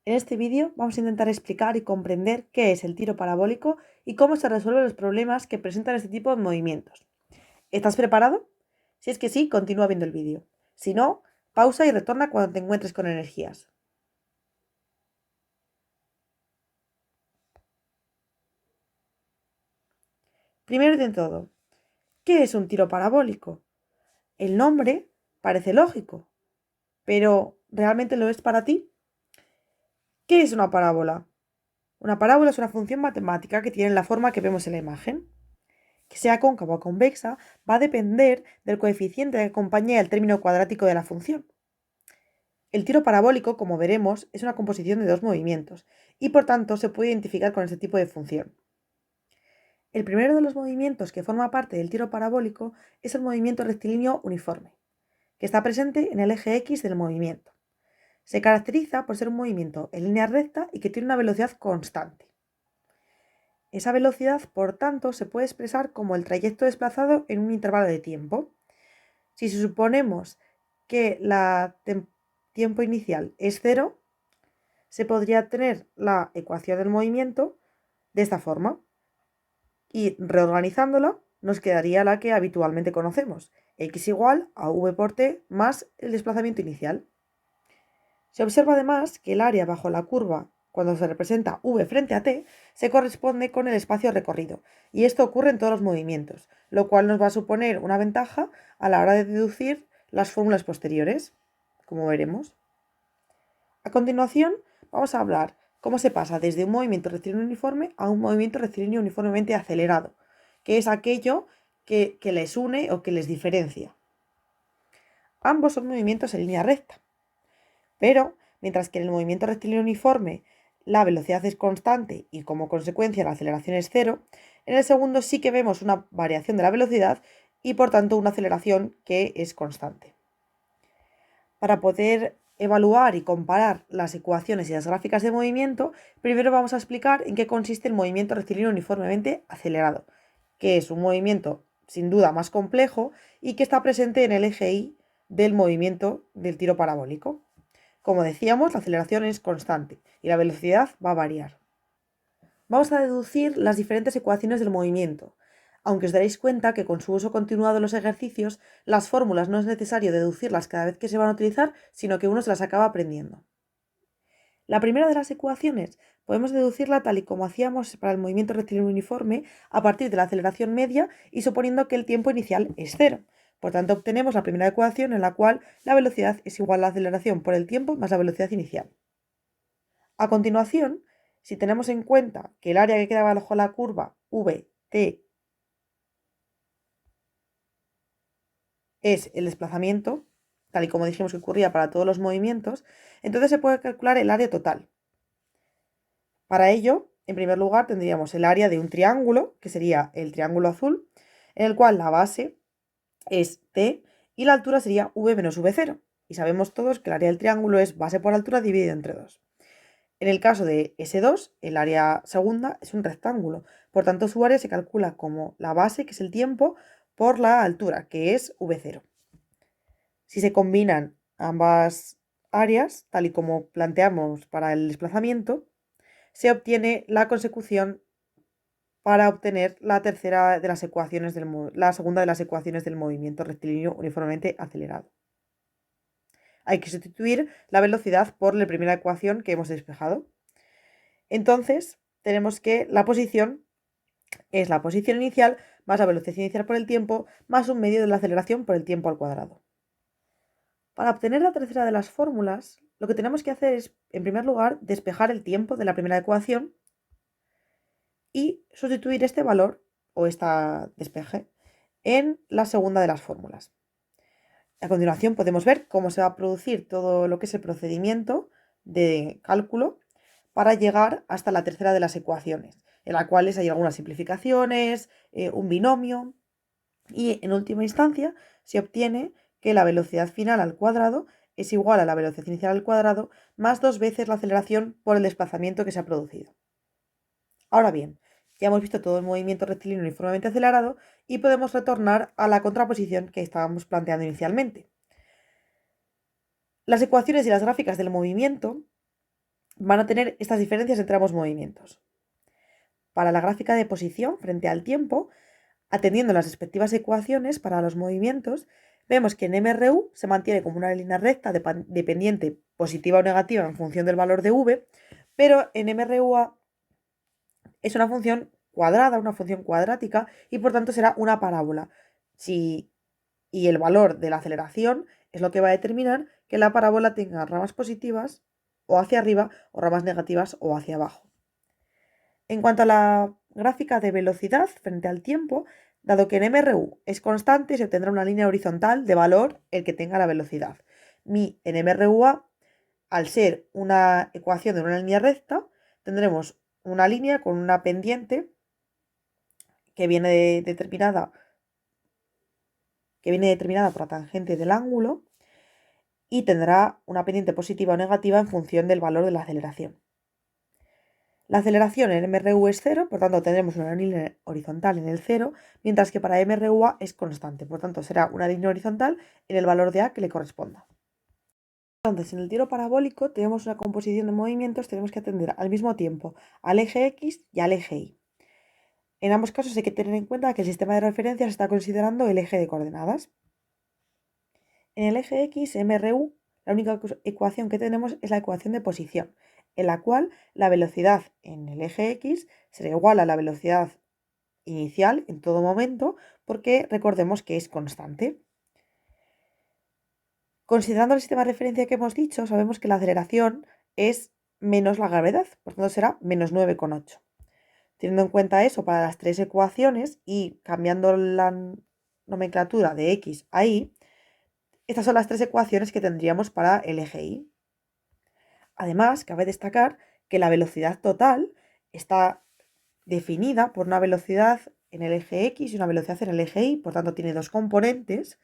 En este vídeo vamos a intentar explicar y comprender qué es el tiro parabólico y cómo se resuelven los problemas que presentan este tipo de movimientos. ¿Estás preparado? Si es que sí, continúa viendo el vídeo. Si no, pausa y retorna cuando te encuentres con energías. Primero de todo, ¿qué es un tiro parabólico? El nombre parece lógico, pero ¿realmente lo es para ti? ¿Qué es una parábola? Una parábola es una función matemática que tiene la forma que vemos en la imagen. Que sea cóncava o convexa va a depender del coeficiente que acompañe al término cuadrático de la función. El tiro parabólico, como veremos, es una composición de dos movimientos y por tanto se puede identificar con este tipo de función. El primero de los movimientos que forma parte del tiro parabólico es el movimiento rectilíneo uniforme, que está presente en el eje X del movimiento. Se caracteriza por ser un movimiento en línea recta y que tiene una velocidad constante. Esa velocidad, por tanto, se puede expresar como el trayecto desplazado en un intervalo de tiempo. Si suponemos que el tiempo inicial es 0, se podría tener la ecuación del movimiento de esta forma y reorganizándola nos quedaría la que habitualmente conocemos, x igual a v por t más el desplazamiento inicial. Se observa además que el área bajo la curva, cuando se representa v frente a t, se corresponde con el espacio recorrido, y esto ocurre en todos los movimientos, lo cual nos va a suponer una ventaja a la hora de deducir las fórmulas posteriores, como veremos. A continuación, vamos a hablar cómo se pasa desde un movimiento rectilíneo uniforme a un movimiento rectilíneo uniformemente acelerado, que es aquello que les une o que les diferencia. Ambos son movimientos en línea recta, pero mientras que en el movimiento rectilíneo uniforme la velocidad es constante y como consecuencia la aceleración es cero, en el segundo sí que vemos una variación de la velocidad y por tanto una aceleración que es constante. Para poder evaluar y comparar las ecuaciones y las gráficas de movimiento, primero vamos a explicar en qué consiste el movimiento rectilíneo uniformemente acelerado, que es un movimiento sin duda más complejo y que está presente en el eje Y del movimiento del tiro parabólico. Como decíamos, la aceleración es constante y la velocidad va a variar. Vamos a deducir las diferentes ecuaciones del movimiento, aunque os daréis cuenta que con su uso continuado en los ejercicios, las fórmulas no es necesario deducirlas cada vez que se van a utilizar, sino que uno se las acaba aprendiendo. La primera de las ecuaciones podemos deducirla tal y como hacíamos para el movimiento rectilíneo uniforme a partir de la aceleración media y suponiendo que el tiempo inicial es cero. Por tanto, obtenemos la primera ecuación en la cual la velocidad es igual a la aceleración por el tiempo más la velocidad inicial. A continuación, si tenemos en cuenta que el área que queda bajo la curva vt es el desplazamiento, tal y como dijimos que ocurría para todos los movimientos, entonces se puede calcular el área total. Para ello, en primer lugar, tendríamos el área de un triángulo, que sería el triángulo azul, en el cual la base es t y la altura sería v menos v0. Y sabemos todos que el área del triángulo es base por altura dividido entre 2. En el caso de S2, el área segunda es un rectángulo, por tanto su área se calcula como la base, que es el tiempo, por la altura, que es v0. Si se combinan ambas áreas, tal y como planteamos para el desplazamiento, se obtiene la consecución para obtener la segunda de las ecuaciones del movimiento rectilíneo uniformemente acelerado. Hay que sustituir la velocidad por la primera ecuación que hemos despejado. Entonces, tenemos que la posición es la posición inicial más la velocidad inicial por el tiempo más un medio de la aceleración por el tiempo al cuadrado. Para obtener la tercera de las fórmulas, lo que tenemos que hacer es, en primer lugar, despejar el tiempo de la primera ecuación y sustituir este valor o esta despeje en la segunda de las fórmulas. A continuación podemos ver cómo se va a producir todo lo que es el procedimiento de cálculo para llegar hasta la tercera de las ecuaciones, en la cual hay algunas simplificaciones, un binomio y en última instancia se obtiene que la velocidad final al cuadrado es igual a la velocidad inicial al cuadrado más 2 veces la aceleración por el desplazamiento que se ha producido. Ahora bien, ya hemos visto todo el movimiento rectilíneo uniformemente acelerado y podemos retornar a la contraposición que estábamos planteando inicialmente. Las ecuaciones y las gráficas del movimiento van a tener estas diferencias entre ambos movimientos. Para la gráfica de posición frente al tiempo, atendiendo las respectivas ecuaciones para los movimientos, vemos que en MRU se mantiene como una línea recta dependiente positiva o negativa en función del valor de v, pero en MRUA es una función cuadrada, una función cuadrática, y por tanto será una parábola. Y el valor de la aceleración es lo que va a determinar que la parábola tenga ramas positivas o hacia arriba o ramas negativas o hacia abajo. En cuanto a la gráfica de velocidad frente al tiempo, dado que en MRU es constante, se obtendrá una línea horizontal de valor el que tenga la velocidad. Mi en MRUA, al ser una ecuación de una línea recta, tendremos una línea con una pendiente que viene determinada por la tangente del ángulo y tendrá una pendiente positiva o negativa en función del valor de la aceleración. La aceleración en MRU es 0, por tanto tendremos una línea horizontal en el 0, mientras que para MRUA es constante, por tanto será una línea horizontal en el valor de A que le corresponda. Entonces, en el tiro parabólico tenemos una composición de movimientos, tenemos que atender al mismo tiempo al eje X y al eje Y. En ambos casos hay que tener en cuenta que el sistema de referencias está considerando el eje de coordenadas. En el eje X, MRU, la única ecuación que tenemos es la ecuación de posición, en la cual la velocidad en el eje X será igual a la velocidad inicial en todo momento, porque recordemos que es constante. Considerando el sistema de referencia que hemos dicho, sabemos que la aceleración es menos la gravedad, por tanto será menos 9,8. Teniendo en cuenta eso para las tres ecuaciones y cambiando la nomenclatura de X a Y, estas son las tres ecuaciones que tendríamos para el eje Y. Además, cabe destacar que la velocidad total está definida por una velocidad en el eje X y una velocidad en el eje Y, por tanto tiene dos componentes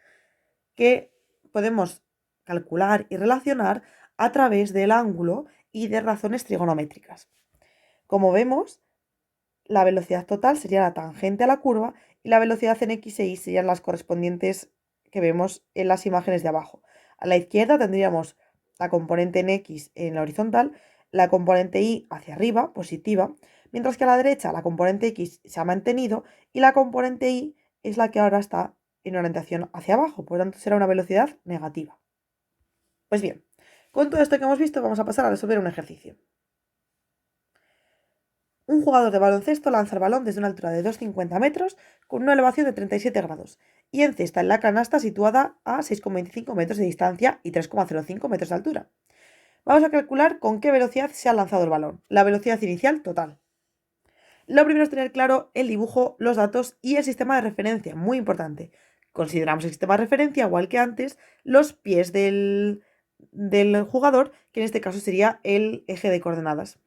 que podemos calcular y relacionar a través del ángulo y de razones trigonométricas. Como vemos, la velocidad total sería la tangente a la curva y la velocidad en X e Y serían las correspondientes que vemos en las imágenes de abajo. A la izquierda tendríamos la componente en X en la horizontal, la componente Y hacia arriba, positiva, mientras que a la derecha la componente X se ha mantenido y la componente Y es la que ahora está en orientación hacia abajo, por lo tanto será una velocidad negativa. Pues bien, con todo esto que hemos visto vamos a pasar a resolver un ejercicio. Un jugador de baloncesto lanza el balón desde una altura de 2,50 metros con una elevación de 37 grados y encesta en la canasta situada a 6,25 metros de distancia y 3,05 metros de altura. Vamos a calcular con qué velocidad se ha lanzado el balón, la velocidad inicial total. Lo primero es tener claro el dibujo, los datos y el sistema de referencia, muy importante. Consideramos el sistema de referencia, igual que antes, los pies del jugador, que en este caso sería el eje de coordenadas.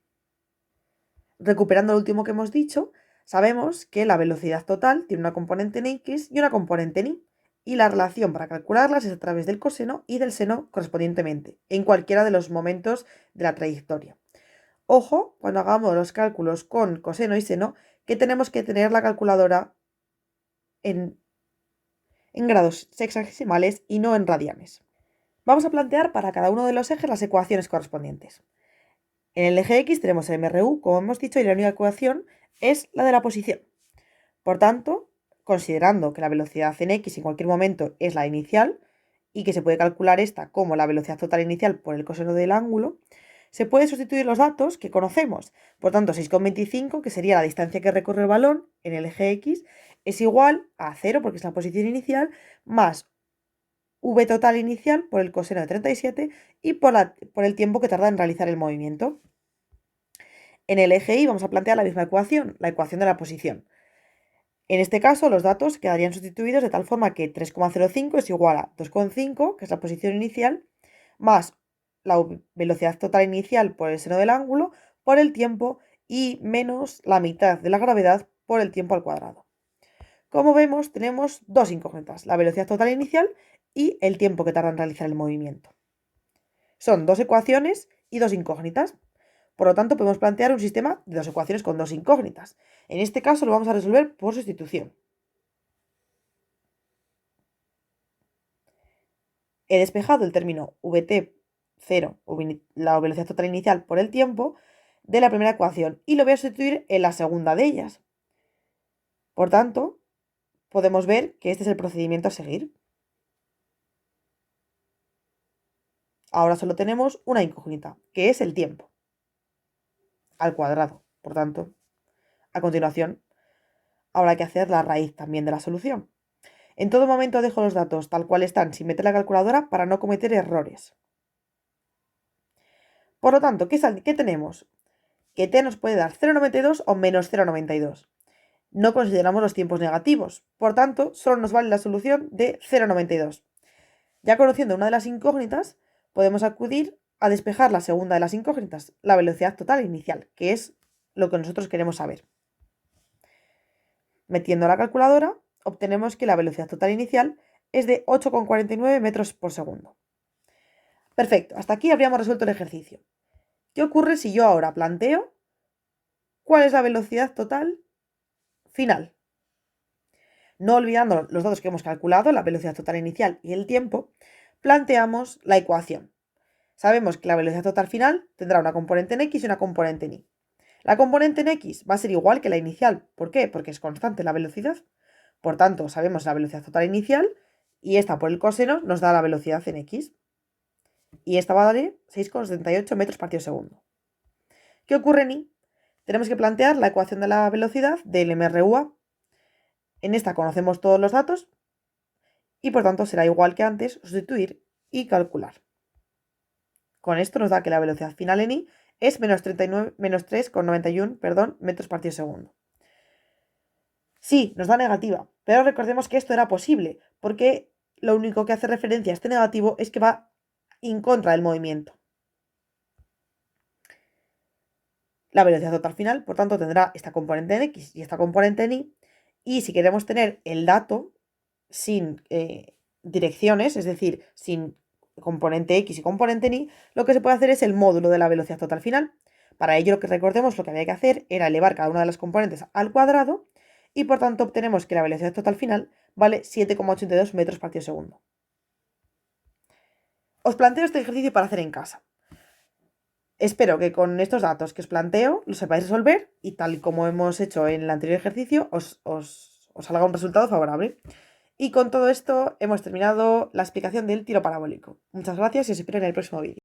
Recuperando lo último que hemos dicho, sabemos que la velocidad total tiene una componente en X y una componente en Y, y la relación para calcularlas es a través del coseno y del seno correspondientemente, en cualquiera de los momentos de la trayectoria. Ojo, cuando hagamos los cálculos con coseno y seno, que tenemos que tener la calculadora en grados sexagesimales y no en radianes. Vamos a plantear para cada uno de los ejes las ecuaciones correspondientes. En el eje X tenemos el MRU, como hemos dicho, y la única ecuación es la de la posición. Por tanto, considerando que la velocidad en X en cualquier momento es la inicial y que se puede calcular esta como la velocidad total inicial por el coseno del ángulo, se puede sustituir los datos que conocemos. Por tanto, 6,25, que sería la distancia que recorre el balón en el eje X, es igual a 0, porque es la posición inicial, más v total inicial por el coseno de 37 y por el tiempo que tarda en realizar el movimiento. En el eje Y vamos a plantear la misma ecuación, la ecuación de la posición. En este caso, los datos quedarían sustituidos de tal forma que 3,05 es igual a 2,5, que es la posición inicial, más la velocidad total inicial por el seno del ángulo, por el tiempo, y menos la mitad de la gravedad por el tiempo al cuadrado. Como vemos, tenemos dos incógnitas, la velocidad total inicial y el tiempo que tarda en realizar el movimiento. Son dos ecuaciones y dos incógnitas. Por lo tanto, podemos plantear un sistema de dos ecuaciones con dos incógnitas. En este caso lo vamos a resolver por sustitución. He despejado el término vt 0, la velocidad total inicial por el tiempo, de la primera ecuación y lo voy a sustituir en la segunda de ellas. Por tanto, podemos ver que este es el procedimiento a seguir. Ahora solo tenemos una incógnita, que es el tiempo, al cuadrado. Por tanto, a continuación, habrá que hacer la raíz también de la solución. En todo momento dejo los datos tal cual están sin meter la calculadora para no cometer errores. Por lo tanto, ¿qué tenemos? Que t nos puede dar 0,92 o menos 0,92. No consideramos los tiempos negativos, por tanto, solo nos vale la solución de 0,92. Ya conociendo una de las incógnitas, podemos acudir a despejar la segunda de las incógnitas, la velocidad total inicial, que es lo que nosotros queremos saber. Metiendo la calculadora, obtenemos que la velocidad total inicial es de 8,49 metros por segundo. Perfecto, hasta aquí habríamos resuelto el ejercicio. ¿Qué ocurre si yo ahora planteo cuál es la velocidad total final? No olvidando los datos que hemos calculado, la velocidad total inicial y el tiempo, planteamos la ecuación. Sabemos que la velocidad total final tendrá una componente en x y una componente en y. La componente en x va a ser igual que la inicial. ¿Por qué? Porque es constante la velocidad. Por tanto, sabemos la velocidad total inicial y esta por el coseno nos da la velocidad en x. Y esta va a dar 6,78 metros por segundo. ¿Qué ocurre en y? Tenemos que plantear la ecuación de la velocidad del MRUA. En esta conocemos todos los datos y por tanto será igual que antes sustituir y calcular. Con esto nos da que la velocidad final en y es menos 3,91 metros por segundo. Sí, nos da negativa, pero recordemos que esto era posible, porque lo único que hace referencia a este negativo es que va en contra del movimiento. La velocidad total final, por tanto, tendrá esta componente en x y esta componente en y, y si queremos tener el dato sin direcciones, es decir, sin componente x y componente en y, lo que se puede hacer es el módulo de la velocidad total final. Para ello, lo que recordemos, lo que había que hacer era elevar cada una de las componentes al cuadrado y por tanto obtenemos que la velocidad total final vale 7,82 metros por segundo. Os planteo este ejercicio para hacer en casa. Espero que con estos datos que os planteo los sepáis resolver y tal como hemos hecho en el anterior ejercicio os salga un resultado favorable. Y con todo esto hemos terminado la explicación del tiro parabólico. Muchas gracias y os espero en el próximo vídeo.